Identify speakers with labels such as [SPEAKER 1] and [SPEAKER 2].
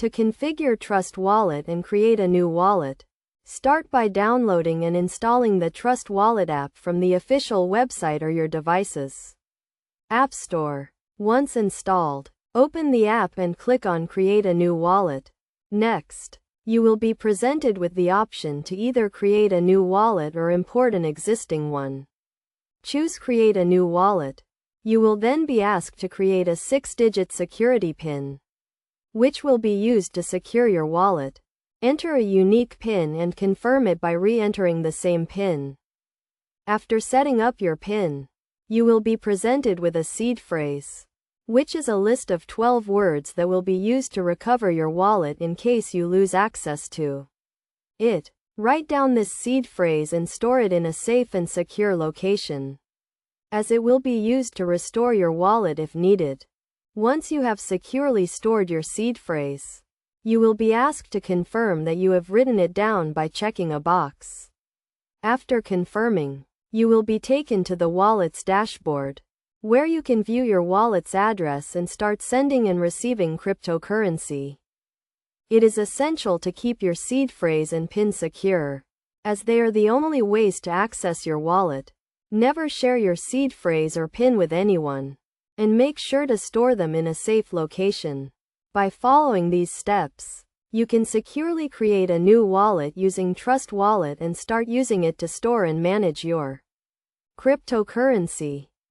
[SPEAKER 1] To configure Trust Wallet and create a new wallet, start by downloading and installing the Trust Wallet app from the official website or your device's App Store. Once installed, open the app and click on Create a new wallet. Next, you will be presented with the option to either create a new wallet or import an existing one. Choose Create a new wallet. You will then be asked to create a 6-digit security PIN, which will be used to secure your wallet. Enter a unique PIN and confirm it by re-entering the same PIN. After setting up your PIN, you will be presented with a seed phrase, which is a list of 12 words that will be used to recover your wallet in case you lose access to it. Write down this seed phrase and store it in a safe and secure location, as it will be used to restore your wallet if needed. Once you have securely stored your seed phrase, you will be asked to confirm that you have written it down by checking a box. After confirming, you will be taken to the wallet's dashboard, where you can view your wallet's address and start sending and receiving cryptocurrency. It is essential to keep your seed phrase and PIN secure, as they are the only ways to access your wallet. Never share your seed phrase or PIN with anyone, and make sure to store them in a safe location. By following these steps, you can securely create a new wallet using Trust Wallet and start using it to store and manage your cryptocurrency.